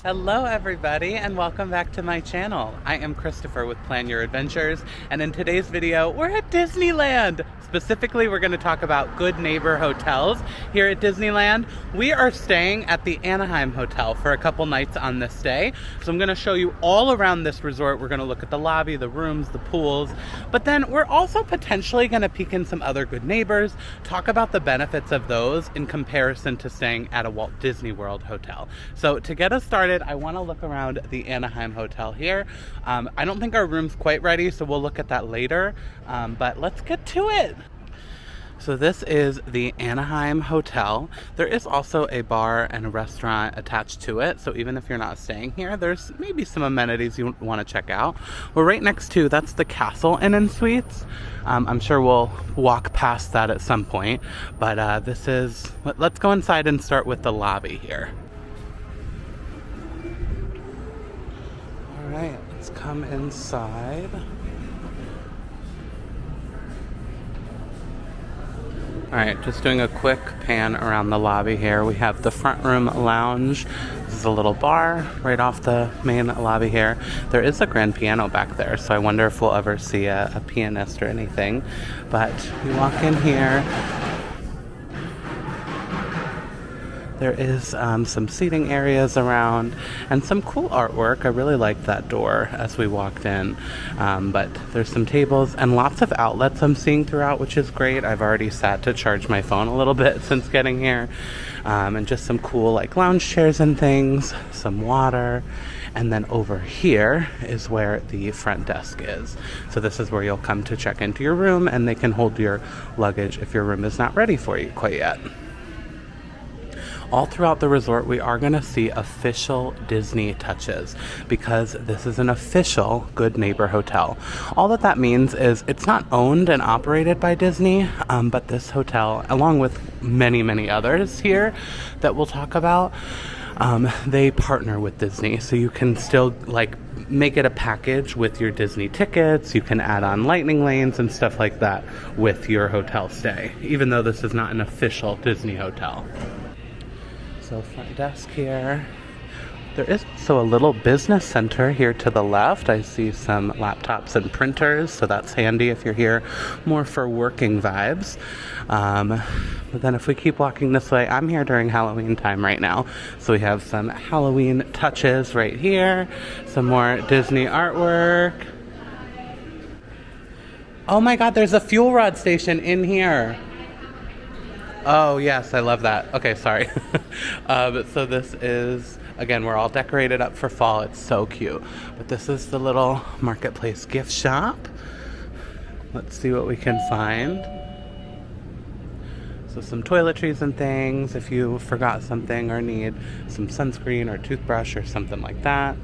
Hello everybody and welcome back to my channel. I am Christopher with Plan Your Adventures, and in today's video we're at Disneyland. Specifically, we're going to talk about Good Neighbor Hotels here at Disneyland. We are staying at the Anaheim Hotel for a couple nights on this stay. So I'm going to show you all around this resort. We're going to look at the lobby, the rooms, the pools, but then we're also potentially going to peek in some other Good Neighbors, talk about the benefits of those in comparison to staying at a Walt Disney World hotel. So to get us started, I want to look around the Anaheim Hotel here. I don't think our room's quite ready, so we'll look at that later, but let's get to it. So this is the Anaheim Hotel. There is also a bar and a restaurant attached to it, so even if you're not staying here, there's maybe some amenities you want to check out. We're right next to, that's the Castle Inn and Suites. I'm sure we'll walk past that at some point, but let's go inside and start with the lobby here. All right, let's come inside. Alright, just doing a quick pan around the lobby here. We have the front room lounge. This is a little bar right off the main lobby here. There is a grand piano back there, so I wonder if we'll ever see a pianist or anything. But you walk in here. There is some seating areas around and some cool artwork. I really liked that door as we walked in. But there's some tables and lots of outlets I'm seeing throughout, which is great. I've already sat to charge my phone a little bit since getting here. And just some cool like lounge chairs and things, some water. And then over here is where the front desk is. So this is where you'll come to check into your room, and they can hold your luggage if your room is not ready for you quite yet. All throughout the resort, we are going to see official Disney touches because this is an official Good Neighbor Hotel. All that means is it's not owned and operated by Disney, but this hotel, along with many, many others here that we'll talk about, they partner with Disney. So you can still make it a package with your Disney tickets. You can add on lightning lanes and stuff like that with your hotel stay, even though this is not an official Disney hotel. So front desk here. There is also a little business center here to the left. I see some laptops and printers, so that's handy if you're here more for working vibes. But then if we keep walking this way, I'm here during Halloween time right now. So we have some Halloween touches right here, some more Disney artwork. Oh my God, there's a fuel rod station in here. Oh yes, I love that. Okay, sorry. So this is, again, we're all decorated up for fall. It's so cute. But this is the little marketplace gift shop. Let's see what we can find. So some toiletries and things if you forgot something or need some sunscreen or toothbrush or something like that.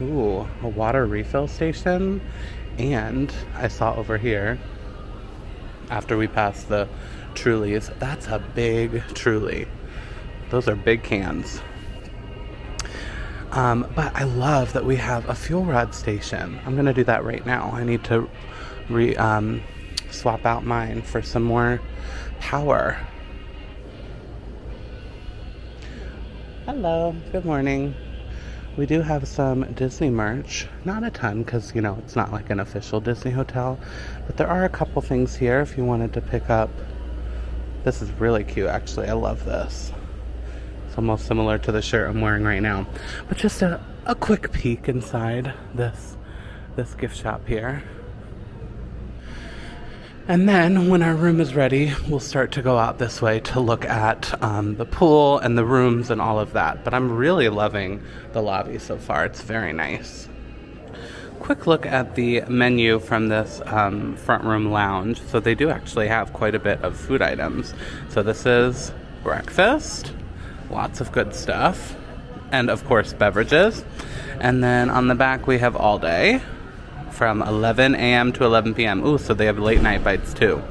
Ooh, a water refill station. And I saw over here, after we passed the Trulies, that's a big Truly. Those are big cans. But I love that we have a fuel rod station. I'm gonna do that right now. I need to swap out mine for some more power. Hello, good morning. We do have some Disney merch. Not a ton, because, it's not like an official Disney hotel. But there are a couple things here if you wanted to pick up. This is really cute, actually. I love this. It's almost similar to the shirt I'm wearing right now. But just a quick peek inside this gift shop here. And then when our room is ready, we'll start to go out this way to look at the pool and the rooms and all of that. But I'm really loving the lobby so far. It's very nice. Quick look at the menu from this front room lounge. So they do actually have quite a bit of food items. So this is breakfast, lots of good stuff, and of course beverages. And then on the back we have all day from 11 a.m. to 11 p.m. Ooh, so they have late night bites too.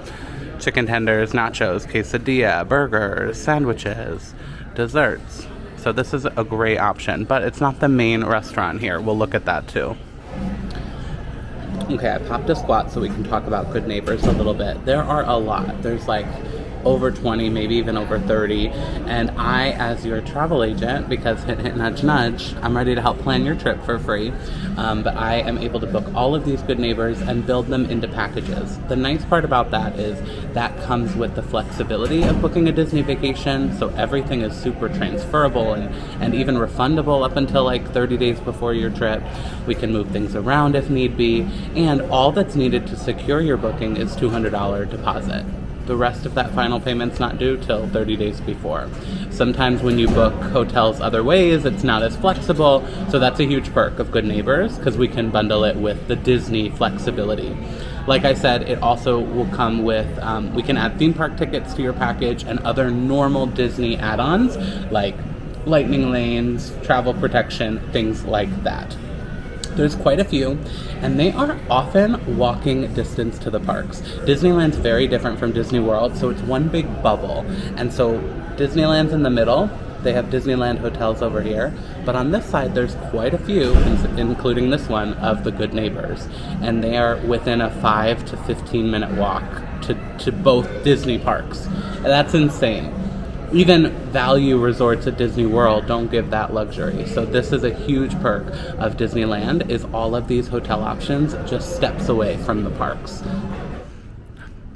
Chicken tenders, nachos, quesadilla, burgers, sandwiches, desserts. So this is a great option, but it's not the main restaurant here. We'll look at that too. Okay, I popped a squat so we can talk about Good Neighbors a little bit. There are a lot. There's like over 20, maybe even over 30. And I, as your travel agent, because hint, hint, nudge, nudge, I'm ready to help plan your trip for free. But I am able to book all of these Good Neighbors and build them into packages. The nice part about that is that comes with the flexibility of booking a Disney vacation, so everything is super transferable and even refundable up until like 30 days before your trip. We can move things around if need be, and all that's needed to secure your booking is $200 deposit. The rest of that final payment's not due till 30 days before. Sometimes when you book hotels other ways, it's not as flexible, so that's a huge perk of Good Neighbors because we can bundle it with the Disney flexibility. Like I said, it also will come with, we can add theme park tickets to your package and other normal Disney add-ons like lightning lanes, travel protection, things like that. There's quite a few, and they are often walking distance to the parks. Disneyland's very different from Disney World, so it's one big bubble. And so Disneyland's in the middle. They have Disneyland Hotels over here. But on this side, there's quite a few, including this one, of the Good Neighbors. And they are within a 5 to 15 minute walk to both Disney parks. And that's insane. Even value resorts at Disney World don't give that luxury. So this is a huge perk of Disneyland, is all of these hotel options just steps away from the parks.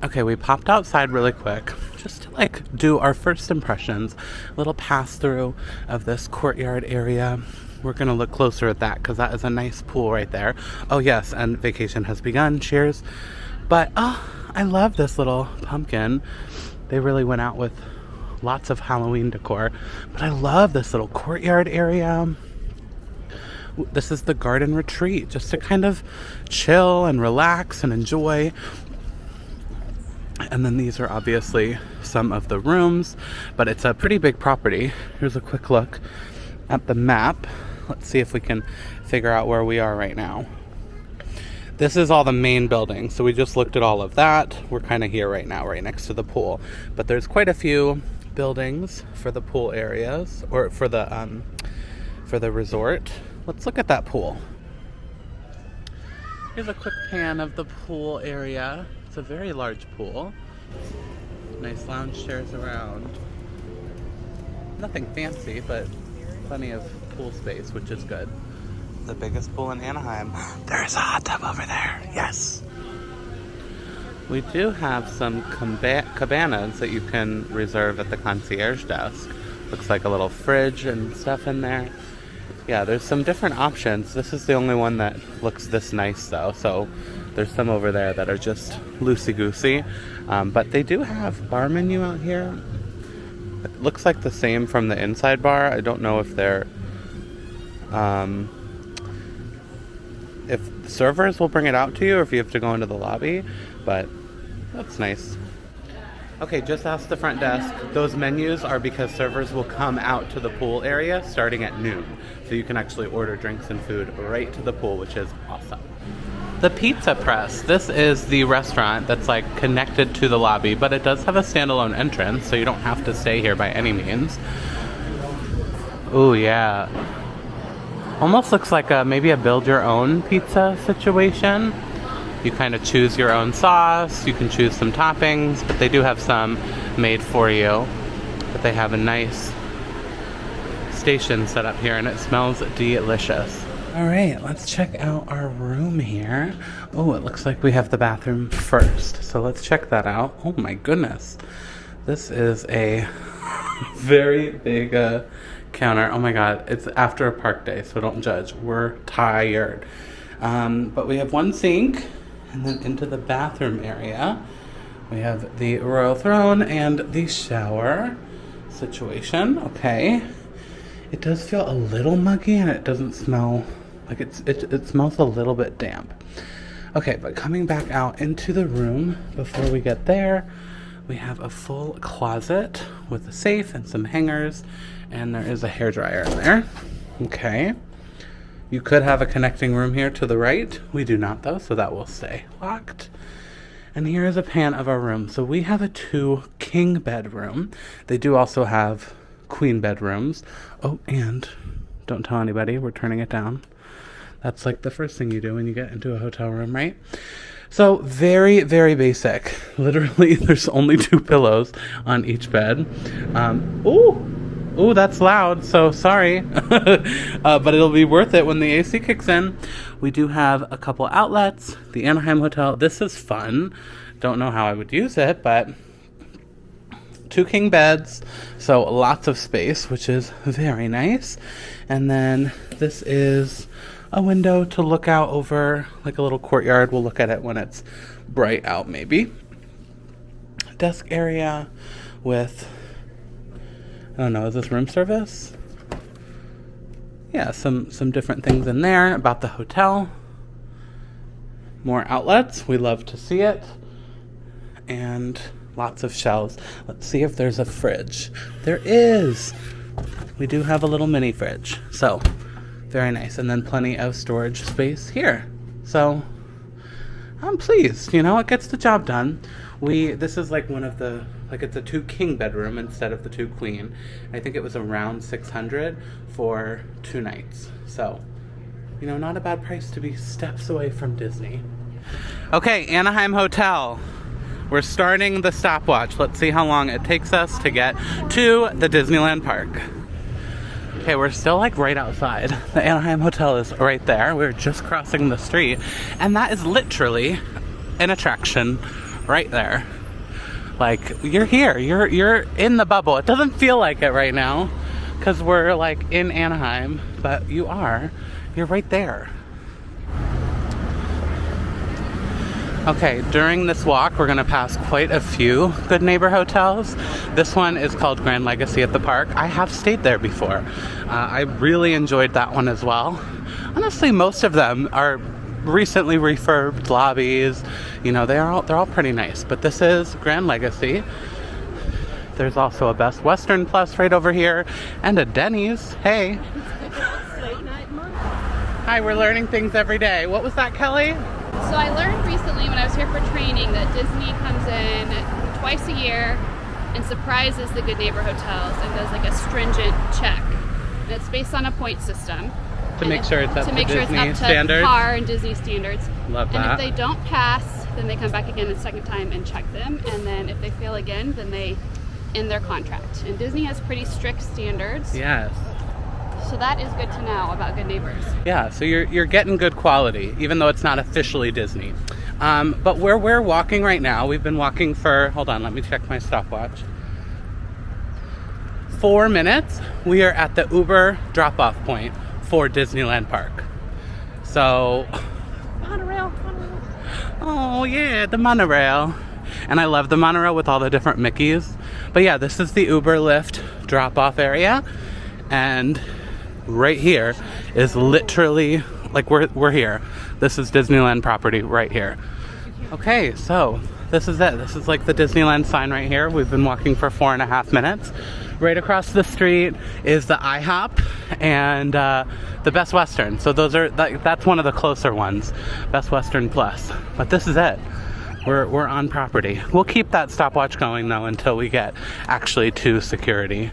Okay, we popped outside really quick just to like do our first impressions, a little pass through of this courtyard area. We're gonna look closer at that because that is a nice pool right there. Oh yes, and vacation has begun, cheers. But I love this little pumpkin. They really went out with lots of Halloween decor, but I love this little courtyard area. This is the garden retreat, just to kind of chill and relax and enjoy. And then these are obviously some of the rooms, but it's a pretty big property. Here's a quick look at the map. Let's see if we can figure out where we are right now. This is all the main buildings, so we just looked at all of that. We're kind of here right now, right next to the pool, but there's quite a few buildings for the pool areas, or for the resort. Let's look at that pool. Here's a quick pan of the pool area. It's a very large pool. Nice lounge chairs around. Nothing fancy, but plenty of pool space, which is good. The biggest pool in Anaheim. There's a hot tub over there. Yes. We do have some cabanas that you can reserve at the concierge desk. Looks like a little fridge and stuff in there. Yeah, there's some different options. This is the only one that looks this nice though, so there's some over there that are just loosey-goosey. But they do have bar menu out here. It looks like the same from the inside bar. I don't know if they're... if servers will bring it out to you or if you have to go into the lobby, but that's nice. Okay, just ask the front desk. Those menus are because servers will come out to the pool area starting at noon. So you can actually order drinks and food right to the pool, which is awesome. The Pizza Press. This is the restaurant that's like connected to the lobby, but it does have a standalone entrance, so you don't have to stay here by any means. Oh yeah. Almost looks like maybe a build-your-own pizza situation. You kind of choose your own sauce, you can choose some toppings, but they do have some made for you. But they have a nice station set up here, and it smells delicious. All right, let's check out our room here. Oh, it looks like we have the bathroom first, so let's check that out. Oh my goodness. This is a very big counter. Oh my god, it's after a park day, so don't judge. We're tired. But we have one sink, and then into the bathroom area we have the royal throne and the shower situation. Okay, it does feel a little muggy, and it doesn't smell like it smells a little bit damp. Okay, but coming back out into the room before we get there, we have a full closet with a safe and some hangers, and there is a hairdryer in there. Okay. You could have a connecting room here to the right. We do not though, so that will stay locked. And here is a pan of our room. So we have a 2 king bedroom. They do also have queen bedrooms. Oh, and don't tell anybody, we're turning it down. That's like the first thing you do when you get into a hotel room, right? So very, very basic. Literally, there's only 2 pillows on each bed. Ooh, that's loud, so sorry. But it'll be worth it when the AC kicks in. We do have a couple outlets. The Anaheim Hotel. This is fun. Don't know how I would use it, but 2 king beds, so lots of space, which is very nice. And then this is a window to look out over like a little courtyard. We'll look at it when it's bright out, maybe. Desk area with, I don't know, is this room service? Yeah, some different things in there about the hotel. More outlets, we love to see it. And lots of shelves. Let's see if there's a fridge. There is! We do have a little mini fridge, so very nice. And then plenty of storage space here. So I'm pleased, you know, it gets the job done. This is like one of the, like it's a 2 king bedroom instead of the 2 queen. I think it was around $600 for 2 nights. So, you know, not a bad price to be steps away from Disney. Okay, Anaheim Hotel. We're starting the stopwatch. Let's see how long it takes us to get to the Disneyland park. Okay, we're still like right outside. The Anaheim Hotel is right there. We're just crossing the street. And that is literally an attraction right there. Like, you're here. You're in the bubble. It doesn't feel like it right now because we're like in Anaheim, but you are. You're right there. Okay, during this walk, we're gonna pass quite a few Good Neighbor Hotels. This one is called Grand Legacy at the park. I have stayed there before. I really enjoyed that one as well. Honestly, most of them are recently refurbed lobbies. You know, they're all pretty nice, but this is Grand Legacy. There's also a Best Western Plus right over here, and a Denny's. Hey. Hi, we're learning things every day. What was that, Kelly? So I learned recently when I was here for training that Disney comes in twice a year and surprises the Good Neighbor Hotels and does like a stringent check. And it's based on a point system. To make sure it's up to Disney standards. Par and Disney standards. Love that. And if they don't pass, then they come back again the second time and check them. And then if they fail again, then they end their contract. And Disney has pretty strict standards. Yes. So that is good to know about Good Neighbors. Yeah, so you're getting good quality, even though it's not officially Disney. But where we're walking right now, we've been walking for, hold on, let me check my stopwatch. 4 minutes. We are at the Uber drop-off point for Disneyland Park. So, monorail. Oh yeah, the monorail. And I love the monorail with all the different Mickeys. But yeah, this is the Uber Lyft drop-off area. And right here is literally, like we're here. This is Disneyland property right here. Okay, so this is it. This is like the Disneyland sign right here. We've been walking for 4.5 minutes. Right across the street is the IHOP and the Best Western. So those are, that's one of the closer ones, Best Western Plus. But this is it. We're on property. We'll keep that stopwatch going though until we get actually to security.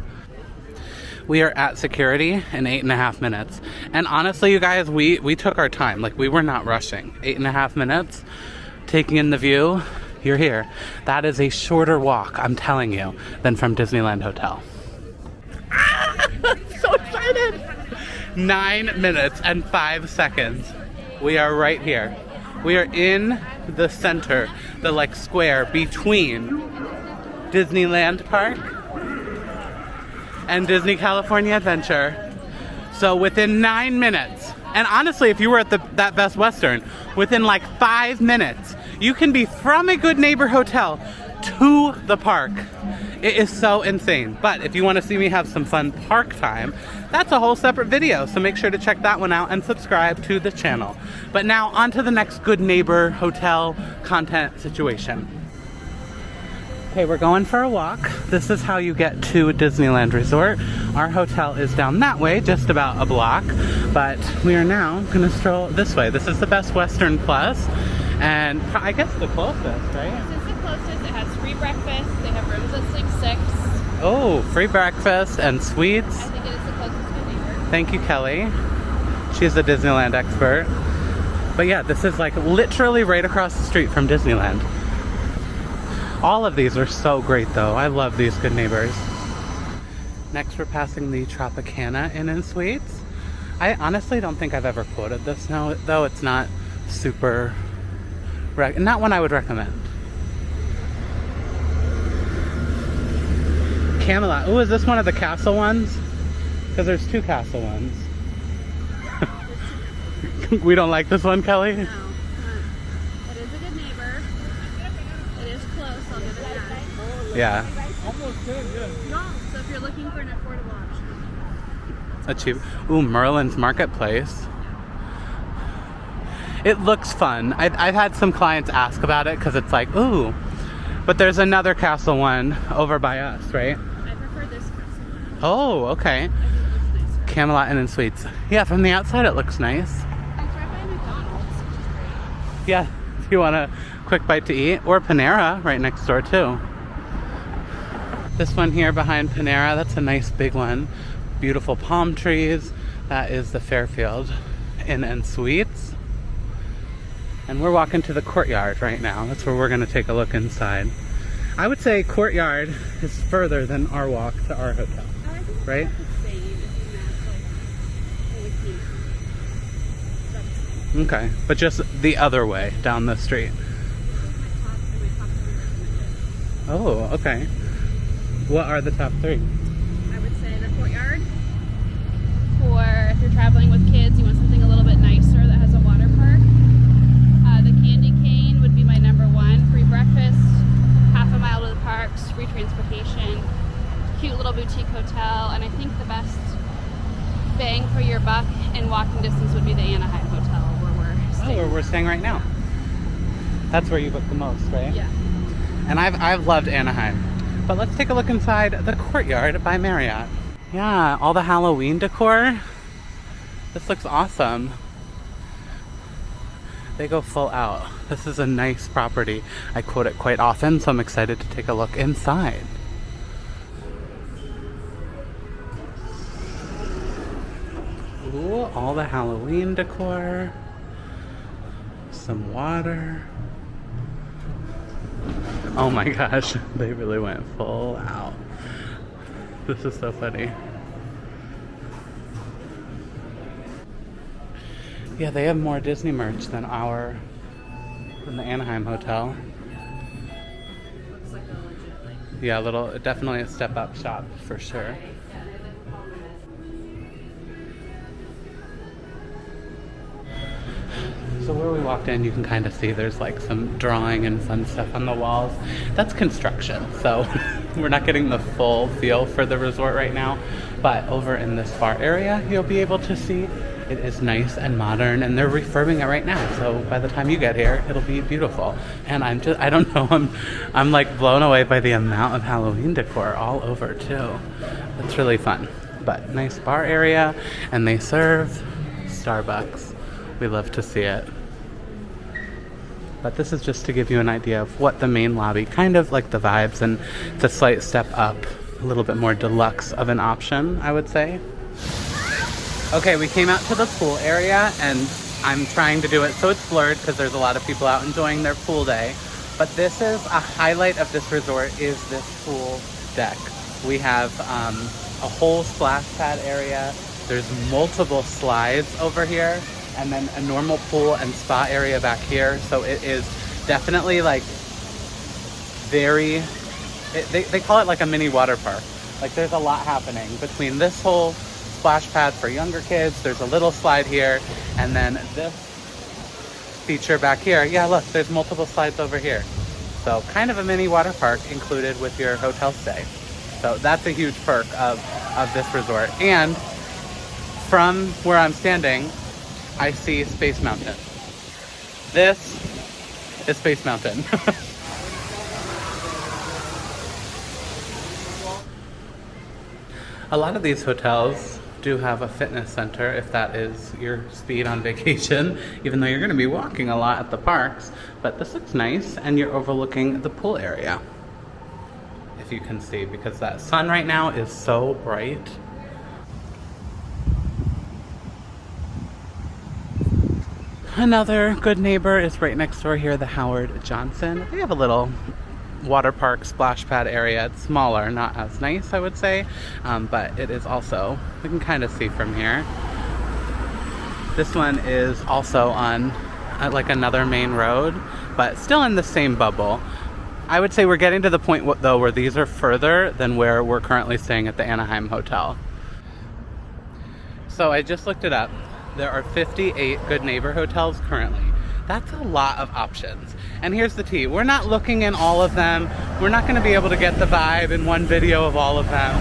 We are at security in 8.5 minutes. And honestly, you guys, we took our time. Like, we were not rushing. 8.5 minutes, taking in the view. You're here. That is a shorter walk, I'm telling you, than from Disneyland Hotel. I'm so excited. 9 minutes and 5 seconds. We are right here. We are in the center, the like square between Disneyland Park and Disney California Adventure. So within 9 minutes, and honestly, if you were at that Best Western, within like 5 minutes, you can be from a Good Neighbor Hotel to the park. It is so insane. But if you want to see me have some fun park time, that's a whole separate video. So make sure to check that one out and subscribe to the channel. But now on to the next Good Neighbor Hotel content situation. Okay, we're going for a walk. This is how you get to Disneyland Resort. Our hotel is down that way, just about a block, but we are now gonna stroll this way. This is the Best Western Plus, and I guess the closest, right? This is the closest. It has free breakfast. They have rooms that sleep 6. Oh, free breakfast and suites. I think it is the closest Good Neighbor. Thank you, Kelly. She's a Disneyland expert. But yeah, this is like literally right across the street from Disneyland. All of these are so great though. I love these Good Neighbors. Next we're passing the Tropicana Inn and Suites. I honestly don't think I've ever quoted this now, though it's not super, not one I would recommend. Camelot. Oh, is this one of the castle ones? Because there's two castle ones. We don't like this one, Kelly? No. It is a good neighbor. It is close, I'll give it that. Yeah. No, so if you're looking for an affordable option. A cheap. Ooh, Merlin's Marketplace. It looks fun. I've had some clients ask about it because it's like, ooh. But there's another castle one over by us, right? I prefer this castle one. Oh, okay. I think it looks nicer. Camelot Inn and Suites. Yeah, from the outside it looks nice. It's right by McDonald's, which is great. Yeah, if you want a quick bite to eat. Or Panera right next door too. This one here behind Panera, that's a nice big one. Beautiful palm trees. That is the Fairfield Inn and Suites. And we're walking to the Courtyard right now. That's where we're going to take a look inside. I would say Courtyard is further than our walk to our hotel, right? Okay, but just the other way down the street. Oh, okay. What are the top three? I would say the Courtyard. For if you're traveling with kids, you want something a little bit nicer that has a water park. The Candy Cane would be my number one. Free breakfast, half a mile to the parks, free transportation, cute little boutique hotel, and I think the best bang for your buck in walking distance would be the Anaheim Hotel where we're staying. Oh, where we're staying right now. That's where you book the most, right? Yeah. And I've loved Anaheim. But let's take a look inside the Courtyard by Marriott. Yeah, all the Halloween decor. This looks awesome. They go full out. This is a nice property. I quote it quite often, so I'm excited to take a look inside. Ooh, all the Halloween decor. Some water. Oh my gosh, they really went full out. This is so funny. Yeah, they have more Disney merch than the Anaheim Hotel. Looks like a legit, like, Yeah, definitely a step up shop for sure. So where we walked in, you can kind of see there's like some drawing and fun stuff on the walls. That's construction, so we're not getting the full feel for the resort right now. But over in this bar area, you'll be able to see it is nice and modern, and they're refurbing it right now. So by the time you get here, it'll be beautiful. And I don't know, I'm like blown away by the amount of Halloween decor all over too. It's really fun. But nice bar area, and they serve Starbucks. We love to see it. But this is just to give you an idea of what the main lobby, kind of like the vibes, and the slight step up, a little bit more deluxe of an option, I would say. Okay, we came out to the pool area, and I'm trying to do it so it's blurred because there's a lot of people out enjoying their pool day. But this is a highlight of this resort, is this pool deck. We have a whole splash pad area. There's multiple slides over here, and then a normal pool and spa area back here. So it is definitely like they call it like a mini water park. Like there's a lot happening between this whole splash pad for younger kids. There's a little slide here, and then this feature back here. Yeah, look, there's multiple slides over here. So kind of a mini water park included with your hotel stay. So that's a huge perk of this resort. And from where I'm standing, I see Space Mountain. This is Space Mountain. A lot of these hotels do have a fitness center if that is your speed on vacation, even though you're going to be walking a lot at the parks. But this looks nice, and you're overlooking the pool area, if you can see, because that sun right now is so bright. Another Good Neighbor is right next door here, the Howard Johnson. They have a little water park splash pad area. It's smaller, not as nice, I would say, but it is also, we can kind of see from here. This one is also on like another main road, but still in the same bubble. I would say we're getting to the point though where these are further than where we're currently staying at the Anaheim Hotel. So I just looked it up. There are 58 Good Neighbor hotels currently. That's a lot of options. And here's the tea. We're not looking in all of them. We're not going to be able to get the vibe in one video of all of them.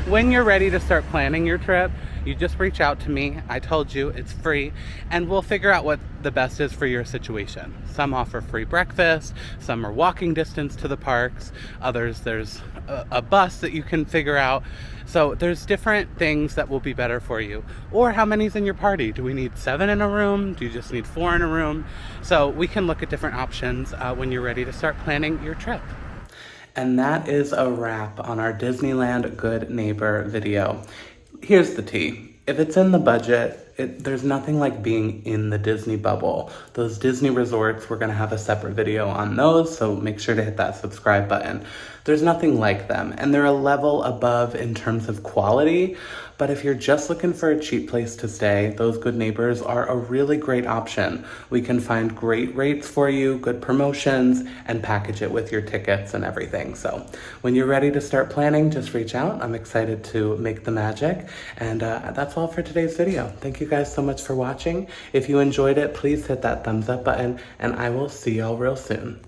When you're ready to start planning your trip, you just reach out to me. I told you it's free, and we'll figure out what the best is for your situation. Some offer free breakfast, some are walking distance to the parks, others there's a bus that you can figure out. So there's different things that will be better for you. Or how many's in your party? Do we need 7 in a room? Do you just need 4 in a room? So we can look at different options when you're ready to start planning your trip. And that is a wrap on our Disneyland Good Neighbor video. Here's the tea. If it's in the budget, there's nothing like being in the Disney bubble. Those Disney resorts, we're gonna have a separate video on those, so make sure to hit that subscribe button. There's nothing like them, and they're a level above in terms of quality, but if you're just looking for a cheap place to stay, those Good Neighbors are a really great option. We can find great rates for you, good promotions, and package it with your tickets and everything. So when you're ready to start planning, just reach out. I'm excited to make the magic, and that's all for today's video. Thank you guys so much for watching. If you enjoyed it, please hit that thumbs up button, and I will see y'all real soon.